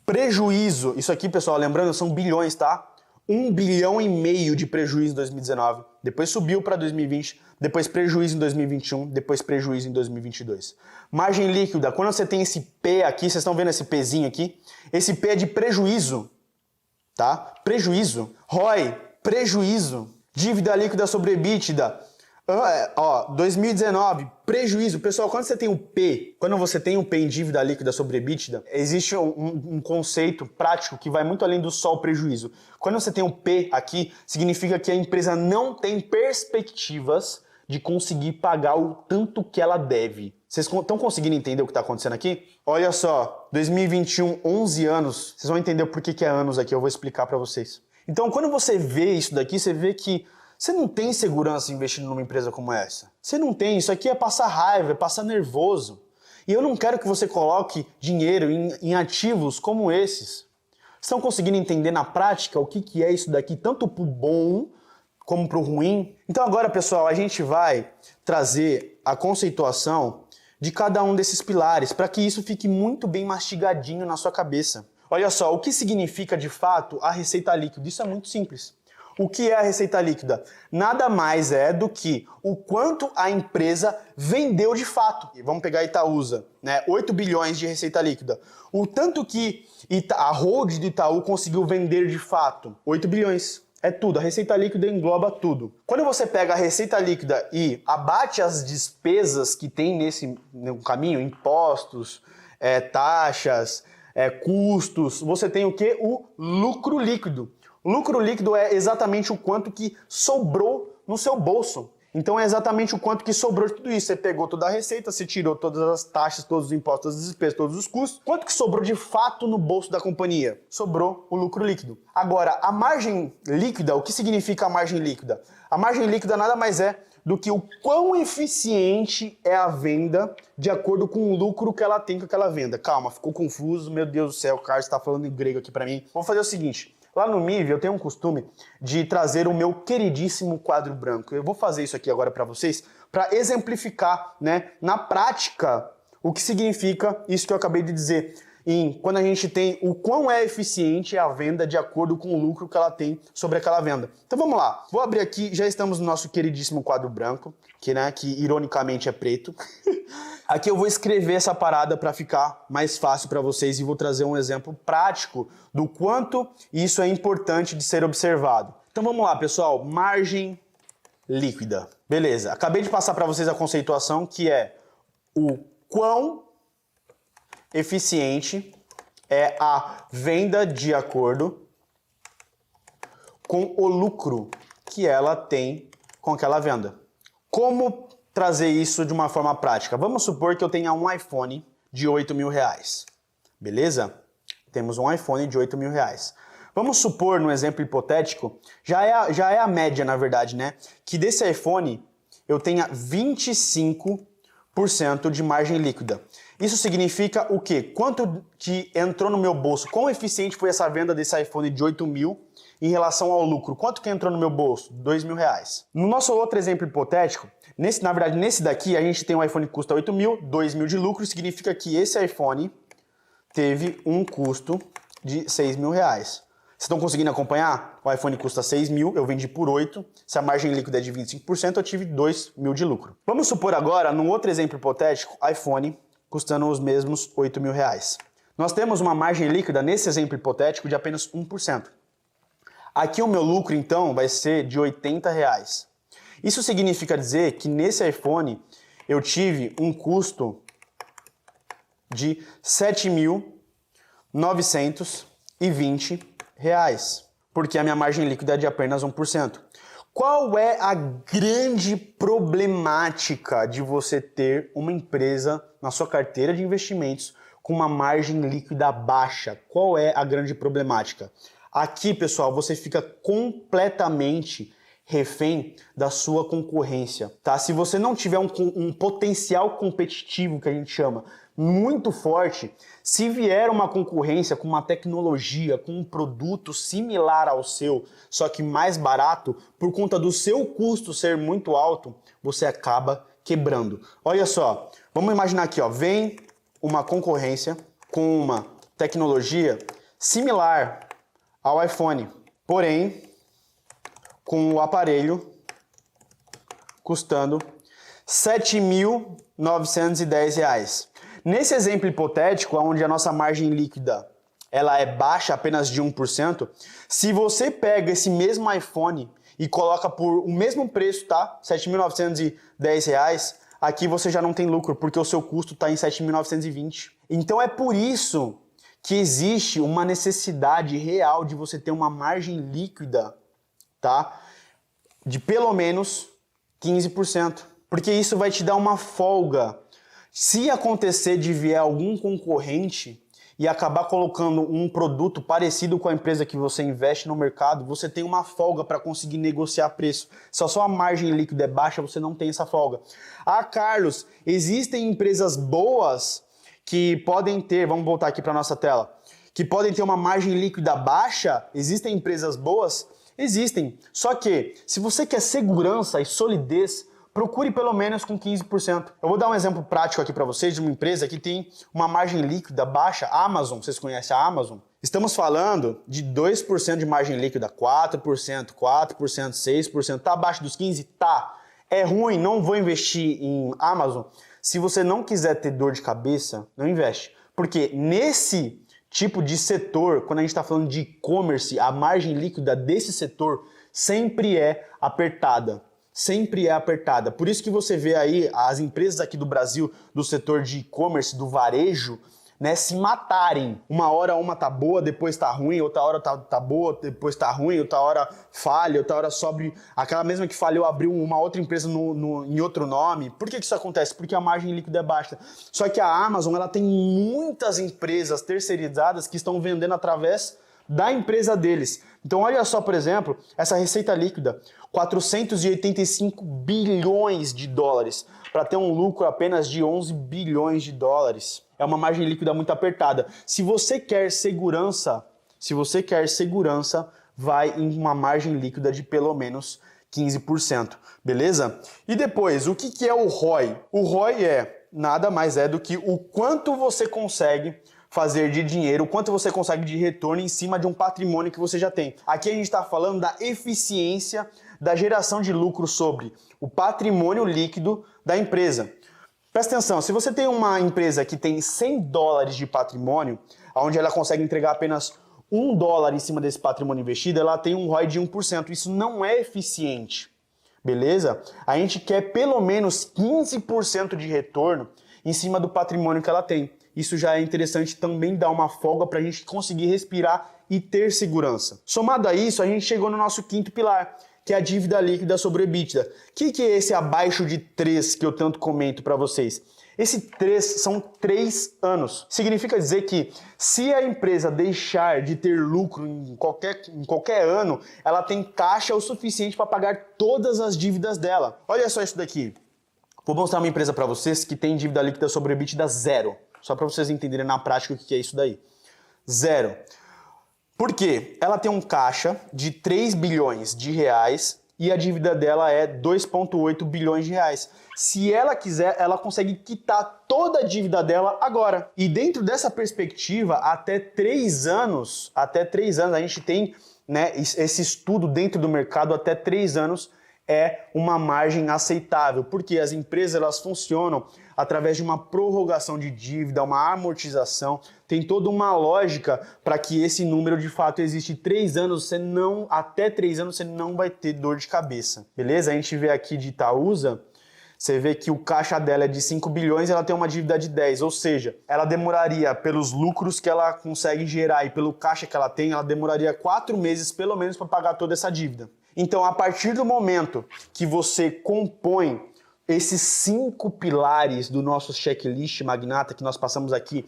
Prejuízo, isso aqui, pessoal, lembrando, são bilhões, tá? 1,5 bilhão de prejuízo em 2019. Depois subiu para 2020, depois prejuízo em 2021, depois prejuízo em 2022. Margem líquida, quando você tem esse P aqui, vocês estão vendo esse Pzinho aqui? Esse P é de prejuízo, tá? Prejuízo. ROI, prejuízo. Dívida líquida sobre EBITDA. 2019, prejuízo. Pessoal, quando você tem um P, quando você tem um P em dívida líquida sobre EBITDA, existe um conceito prático que vai muito além do só o prejuízo. Quando você tem um P aqui, significa que a empresa não tem perspectivas de conseguir pagar o tanto que ela deve. Vocês estão conseguindo entender o que está acontecendo aqui? Olha só, 2021, 11 anos. Vocês vão entender por que é anos aqui, eu vou explicar para vocês. Então, quando você vê isso daqui, você vê que você não tem segurança investindo numa empresa como essa. Você não tem. Isso aqui é passar raiva, é passar nervoso. E eu não quero que você coloque dinheiro em ativos como esses. Estão conseguindo entender na prática o que é isso daqui, tanto para o bom como para o ruim? Então agora, pessoal, a gente vai trazer a conceituação de cada um desses pilares para que isso fique muito bem mastigadinho na sua cabeça. Olha só, o que significa de fato a receita líquida? Isso é muito simples. O que é a receita líquida? Nada mais é do que o quanto a empresa vendeu de fato. E vamos pegar a Itaúsa, né? 8 bilhões de receita líquida. O tanto que a holding do Itaú conseguiu vender de fato? 8 bilhões. É tudo, a receita líquida engloba tudo. Quando você pega a receita líquida e abate as despesas que tem no caminho, impostos, taxas, custos, você tem o quê? O lucro líquido. O lucro líquido é exatamente o quanto que sobrou no seu bolso. Então é exatamente o quanto que sobrou de tudo isso. Você pegou toda a receita, você tirou todas as taxas, todos os impostos, todas as despesas, todos os custos. Quanto que sobrou de fato no bolso da companhia? Sobrou o lucro líquido. Agora, a margem líquida, o que significa a margem líquida? A margem líquida nada mais é do que o quão eficiente é a venda de acordo com o lucro que ela tem com aquela venda. Calma, ficou confuso, meu Deus do céu, o Carlos está falando em grego aqui para mim. Vamos fazer o seguinte. Lá no MIV eu tenho um costume de trazer o meu queridíssimo quadro branco. Eu vou fazer isso aqui agora para vocês, para exemplificar, né, na prática o que significa isso que eu acabei de dizer. Quando a gente tem o quão é eficiente a venda de acordo com o lucro que ela tem sobre aquela venda. Então vamos lá. Vou abrir aqui, já estamos no nosso queridíssimo quadro branco, que ironicamente é preto. Aqui eu vou escrever essa parada para ficar mais fácil para vocês e vou trazer um exemplo prático do quanto isso é importante de ser observado. Então vamos lá, pessoal. Margem líquida. Beleza. Acabei de passar para vocês a conceituação que é o quão eficiente é a venda de acordo com o lucro que ela tem com aquela venda. Como trazer isso de uma forma prática? Vamos supor que eu tenha um iPhone de R$8.000, beleza? Temos um iPhone de R$8.000. Vamos supor, no exemplo hipotético, já é a média, na verdade, né? Que desse iPhone eu tenha 25% de margem líquida. Isso significa o quê? Quanto que entrou no meu bolso? Quão eficiente foi essa venda desse iPhone de 8 mil em relação ao lucro. Quanto que entrou no meu bolso? R$2.000. No nosso outro exemplo hipotético, nesse daqui a gente tem um iPhone que custa 8 mil, 2 mil de lucro, significa que esse iPhone teve um custo de R$6.000. Vocês estão conseguindo acompanhar? O iPhone custa 6 mil, eu vendi por 8. Se a margem líquida é de 25%, eu tive 2 mil de lucro. Vamos supor agora, num outro exemplo hipotético, iPhone custando os mesmos 8 mil reais. Nós temos uma margem líquida, nesse exemplo hipotético, de apenas 1%. Aqui o meu lucro, então, vai ser de 80 reais. Isso significa dizer que nesse iPhone eu tive um custo de R$ 7.920, porque a minha margem líquida é de apenas 1%. Qual é a grande problemática de você ter uma empresa na sua carteira de investimentos com uma margem líquida baixa? Qual é a grande problemática? Aqui, pessoal, você fica completamente refém da sua concorrência, tá? Se você não tiver um potencial competitivo, que a gente chama, muito forte, se vier uma concorrência com uma tecnologia, com um produto similar ao seu, só que mais barato, por conta do seu custo ser muito alto, você acaba quebrando. Olha só, vamos imaginar aqui, ó, vem uma concorrência com uma tecnologia similar ao iPhone, porém com o aparelho custando R$ 7.910. Nesse exemplo hipotético, onde a nossa margem líquida ela é baixa, apenas de 1%, se você pega esse mesmo iPhone e coloca por o mesmo preço, tá? R$ 7.910, aqui você já não tem lucro, porque o seu custo está em 7.920. Então é por isso que existe uma necessidade real de você ter uma margem líquida, tá? De pelo menos 15%. Porque isso vai te dar uma folga. Se acontecer de vier algum concorrente e acabar colocando um produto parecido com a empresa que você investe no mercado, você tem uma folga para conseguir negociar preço. Se a sua margem líquida é baixa, você não tem essa folga. Ah, Carlos, existem empresas boas que podem ter, vamos voltar aqui para a nossa tela, que podem ter uma margem líquida baixa? Existem empresas boas? Existem. Só que, se você quer segurança e solidez, procure pelo menos com 15%. Eu vou dar um exemplo prático aqui para vocês de uma empresa que tem uma margem líquida baixa, Amazon, vocês conhecem a Amazon? Estamos falando de 2% de margem líquida, 4%, 6%, tá abaixo dos 15%? Tá. É ruim, não vou investir em Amazon. Se você não quiser ter dor de cabeça, não investe. Porque nesse tipo de setor, quando a gente está falando de e-commerce, a margem líquida desse setor sempre é apertada. Sempre é apertada. Por isso que você vê aí as empresas aqui do Brasil, do setor de e-commerce, do varejo, né, se matarem. Uma hora uma tá boa, depois tá ruim, outra hora tá boa, depois tá ruim, outra hora falha, outra hora sobe. Aquela mesma que falhou abriu uma outra empresa em outro nome. Por que isso acontece? Porque a margem líquida é baixa. Só que a Amazon ela tem muitas empresas terceirizadas que estão vendendo através da empresa deles. Então olha só, por exemplo, essa receita líquida, 485 bilhões de dólares, para ter um lucro apenas de 11 bilhões de dólares. É uma margem líquida muito apertada. Se você quer segurança, vai em uma margem líquida de pelo menos 15%, beleza? E depois, o que é o ROI? O ROI nada mais é do que o quanto você consegue fazer de dinheiro, o quanto você consegue de retorno em cima de um patrimônio que você já tem. Aqui a gente está falando da eficiência da geração de lucro sobre o patrimônio líquido da empresa. Presta atenção, se você tem uma empresa que tem 100 dólares de patrimônio, onde ela consegue entregar apenas $1 em cima desse patrimônio investido, ela tem um ROI de 1%. Isso não é eficiente, beleza? A gente quer pelo menos 15% de retorno em cima do patrimônio que ela tem. Isso já é interessante, também dá uma folga para a gente conseguir respirar e ter segurança. Somado a isso, a gente chegou no nosso quinto pilar, que é a dívida líquida sobre o EBITDA. O que é esse abaixo de 3 que eu tanto comento para vocês? Esse 3 são 3 anos. Significa dizer que se a empresa deixar de ter lucro em qualquer ano, ela tem caixa o suficiente para pagar todas as dívidas dela. Olha só isso daqui. Vou mostrar uma empresa para vocês que tem dívida líquida sobre o EBITDA 0. Só para vocês entenderem na prática o que é isso daí. 0. Por quê? Ela tem um caixa de 3 bilhões de reais e a dívida dela é 2,8 bilhões de reais. Se ela quiser, ela consegue quitar toda a dívida dela agora. E dentro dessa perspectiva, até 3 anos, a gente tem, né, esse estudo dentro do mercado, até 3 anos é uma margem aceitável, porque as empresas elas funcionam através de uma prorrogação de dívida, uma amortização, tem toda uma lógica para que esse número de fato existe. 3 anos, até 3 anos você não vai ter dor de cabeça, beleza? A gente vê aqui de Itaúsa, você vê que o caixa dela é de 5 bilhões e ela tem uma dívida de 10, ou seja, ela demoraria, pelos lucros que ela consegue gerar e pelo caixa que ela tem, ela demoraria 4 meses pelo menos para pagar toda essa dívida. Então, a partir do momento que você compõe esses 5 pilares do nosso checklist magnata que nós passamos aqui,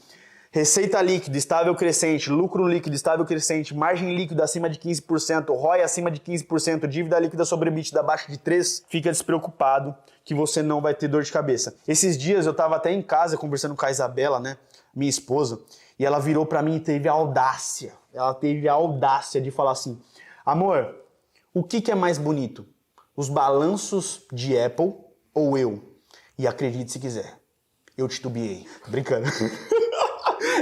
receita líquida, estável crescente, lucro líquido, estável crescente, margem líquida acima de 15%, ROI acima de 15%, dívida líquida sobre EBITDA abaixo de 3, fica despreocupado que você não vai ter dor de cabeça. Esses dias eu estava até em casa conversando com a Isabela, né, minha esposa, e ela virou para mim e teve a audácia de falar assim: amor, o que é mais bonito? Os balanços de Apple ou eu? E acredite se quiser, eu titubeei. Brincando.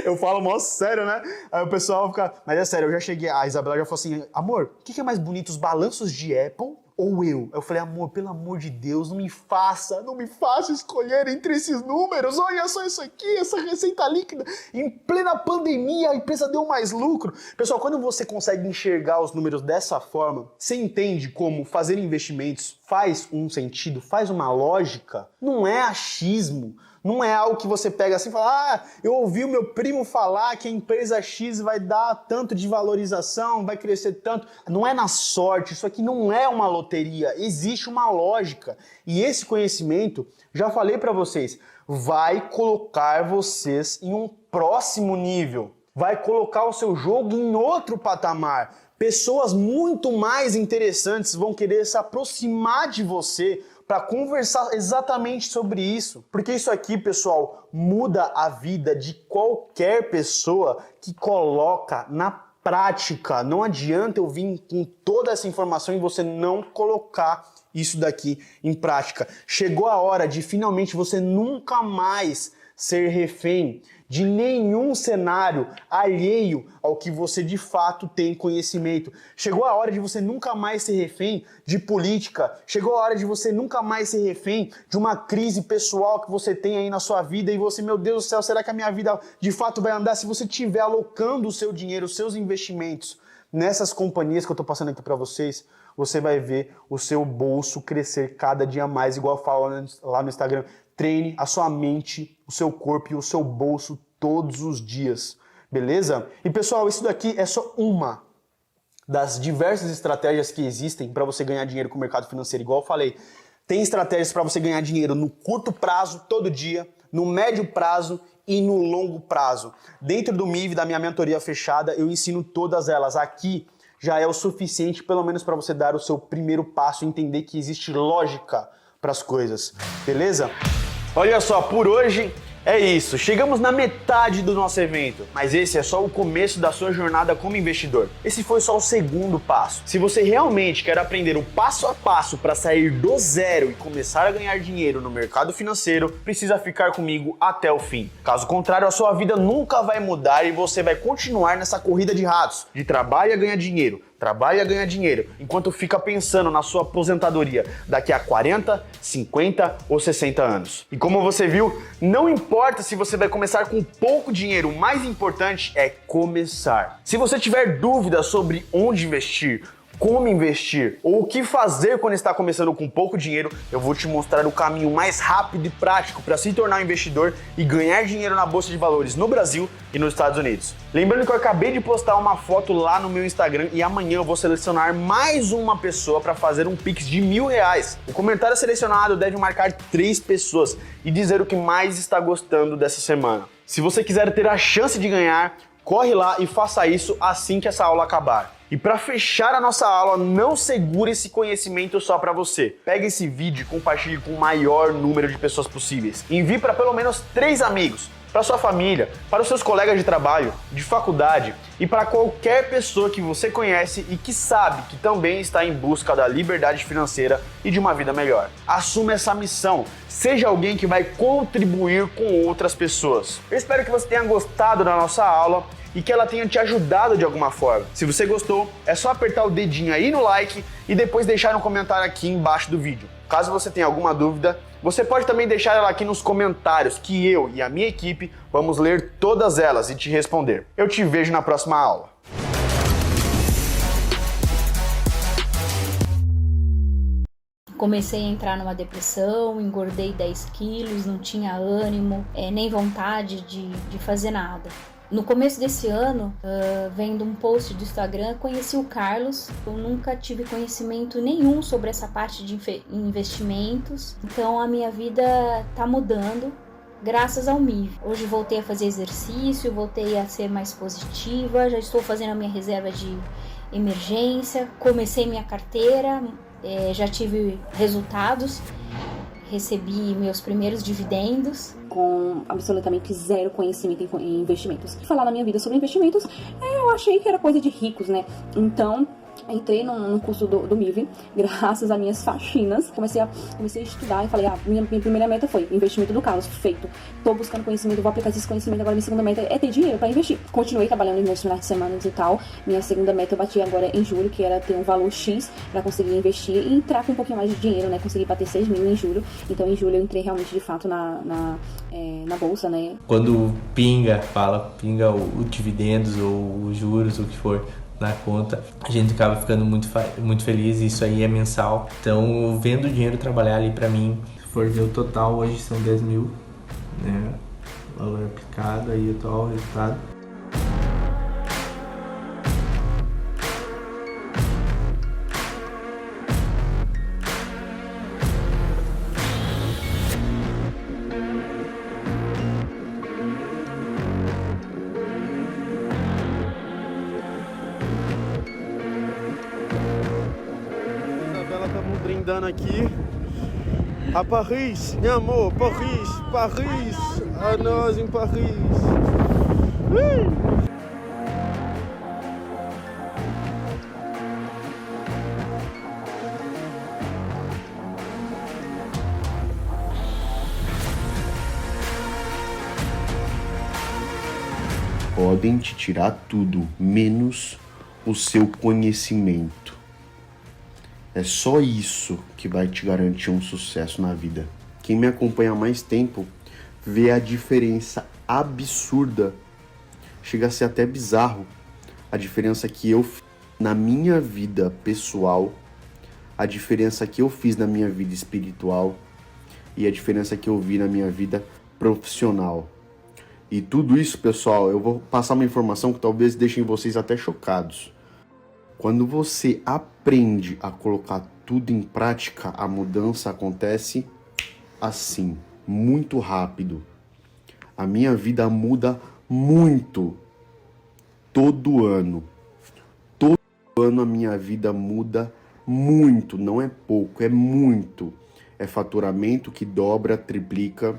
Eu falo mó sério, né? Aí o pessoal fica... Mas é sério, eu já cheguei... A Isabela já falou assim: amor, o que é mais bonito? Os balanços de Apple ou eu? Eu falei: amor, pelo amor de Deus, não me faça escolher entre esses números. Olha só isso aqui, essa receita líquida. Em plena pandemia, a empresa deu mais lucro. Pessoal, quando você consegue enxergar os números dessa forma, você entende como fazer investimentos faz um sentido, faz uma lógica. Não é achismo. Não é algo que você pega assim e fala: ah, eu ouvi o meu primo falar que a empresa X vai dar tanto de valorização, vai crescer tanto. Não é na sorte, isso aqui não é uma loteria, existe uma lógica. E esse conhecimento, já falei para vocês, vai colocar vocês em um próximo nível, vai colocar o seu jogo em outro patamar. Pessoas muito mais interessantes vão querer se aproximar de você para conversar exatamente sobre isso. Porque isso aqui, pessoal, muda a vida de qualquer pessoa que coloca na prática. Não adianta eu vir com toda essa informação e você não colocar isso daqui em prática. Chegou a hora de finalmente você nunca mais ser refém de nenhum cenário alheio ao que você de fato tem conhecimento. Chegou a hora de você nunca mais ser refém de política. Chegou a hora de você nunca mais ser refém de uma crise pessoal que você tem aí na sua vida e você, meu Deus do céu, será que a minha vida de fato vai andar? Se você estiver alocando o seu dinheiro, os seus investimentos nessas companhias que eu estou passando aqui para vocês, você vai ver o seu bolso crescer cada dia mais, igual eu falo lá no Instagram. Treine a sua mente, o seu corpo e o seu bolso todos os dias, beleza? E pessoal, isso daqui é só uma das diversas estratégias que existem para você ganhar dinheiro com o mercado financeiro. Igual eu falei, tem estratégias para você ganhar dinheiro no curto prazo, todo dia, no médio prazo e no longo prazo. Dentro do MIV, da minha mentoria fechada, eu ensino todas elas. Aqui já é o suficiente, pelo menos para você dar o seu primeiro passo e entender que existe lógica para as coisas, beleza? Olha só, por hoje é isso. Chegamos na metade do nosso evento, mas esse é só o começo da sua jornada como investidor. Esse foi só o segundo passo. Se você realmente quer aprender o passo a passo para sair do zero e começar a ganhar dinheiro no mercado financeiro, precisa ficar comigo até o fim. Caso contrário, a sua vida nunca vai mudar e você vai continuar nessa corrida de ratos, de trabalho a ganhar dinheiro, trabalha e ganha dinheiro, enquanto fica pensando na sua aposentadoria daqui a 40, 50 ou 60 anos. E como você viu, não importa se você vai começar com pouco dinheiro, o mais importante é começar. Se você tiver dúvidas sobre onde investir, como investir ou o que fazer quando está começando com pouco dinheiro, eu vou te mostrar o caminho mais rápido e prático para se tornar um investidor e ganhar dinheiro na Bolsa de Valores no Brasil e nos Estados Unidos. Lembrando que eu acabei de postar uma foto lá no meu Instagram e amanhã eu vou selecionar mais uma pessoa para fazer um Pix de R$1.000. O comentário selecionado deve marcar 3 pessoas e dizer o que mais está gostando dessa semana. Se você quiser ter a chance de ganhar, corre lá e faça isso assim que essa aula acabar. E para fechar a nossa aula, não segure esse conhecimento só para você. Pega esse vídeo e compartilhe com o maior número de pessoas possíveis. Envie para pelo menos 3 amigos. para sua família, para os seus colegas de trabalho, de faculdade e para qualquer pessoa que você conhece e que sabe que também está em busca da liberdade financeira e de uma vida melhor. Assuma essa missão, seja alguém que vai contribuir com outras pessoas. Eu espero que você tenha gostado da nossa aula e que ela tenha te ajudado de alguma forma. Se você gostou, é só apertar o dedinho aí no like e depois deixar um comentário aqui embaixo do vídeo. Caso você tenha alguma dúvida, você pode também deixar ela aqui nos comentários, que eu e a minha equipe vamos ler todas elas e te responder. Eu te vejo na próxima aula. Comecei a entrar numa depressão, engordei 10 quilos, não tinha ânimo, nem vontade de fazer nada. No começo desse ano, vendo um post do Instagram, conheci o Carlos. Eu nunca tive conhecimento nenhum sobre essa parte de investimentos. Então a minha vida tá mudando graças ao MIV. Hoje voltei a fazer exercício, voltei a ser mais positiva, já estou fazendo a minha reserva de emergência, comecei minha carteira, já tive resultados. Recebi meus primeiros dividendos. Com absolutamente zero conhecimento em investimentos. Falar na minha vida sobre investimentos, eu achei que era coisa de ricos, né? Então, entrei num curso do MIV, graças às minhas faxinas. Comecei a estudar e falei, minha primeira meta foi investimento do Carlos, feito. Tô buscando conhecimento, vou aplicar esse conhecimento. Agora minha segunda meta é ter dinheiro para investir. Continuei trabalhando nos meus finais de semana e tal. Minha segunda meta eu bati agora em julho, que era ter um valor X para conseguir investir e entrar com um pouquinho mais de dinheiro, né? Consegui bater 6 mil em julho. Então em julho eu entrei realmente de fato na bolsa, né? Quando pinga o dividendos ou os juros, o que for, na conta, a gente acaba ficando muito feliz. Isso aí é mensal. Então, vendo o dinheiro trabalhar ali pra mim, se for ver o total, hoje são 10 mil, né? Valor aplicado, aí o atual resultado. Estamos brindando aqui a Paris, meu amor, Paris, a nós em Paris. Podem te tirar tudo, menos o seu conhecimento. É só isso que vai te garantir um sucesso na vida. Quem me acompanha há mais tempo vê a diferença absurda, chega a ser até bizarro, a diferença que eu fiz na minha vida pessoal, a diferença que eu fiz na minha vida espiritual e a diferença que eu vi na minha vida profissional. E tudo isso, pessoal, eu vou passar uma informação que talvez deixem vocês até chocados. Quando você aprende a colocar tudo em prática, a mudança acontece assim, muito rápido. A minha vida muda muito. Todo ano. Todo ano a minha vida muda muito. Não é pouco, é muito. É faturamento que dobra, triplica.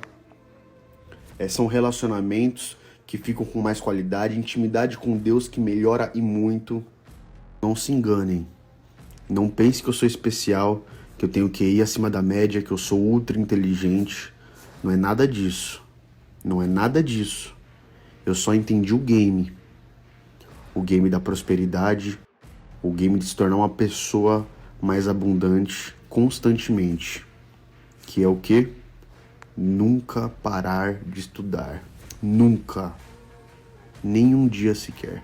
São relacionamentos que ficam com mais qualidade, intimidade com Deus que melhora e muito. Não se enganem. Não pense que eu sou especial, que eu tenho QI acima da média, que eu sou ultra inteligente. Não é nada disso. Não é nada disso. Eu só entendi o game. O game da prosperidade. O game de se tornar uma pessoa mais abundante constantemente. Que é o quê? Nunca parar de estudar. Nunca. Nem um dia sequer.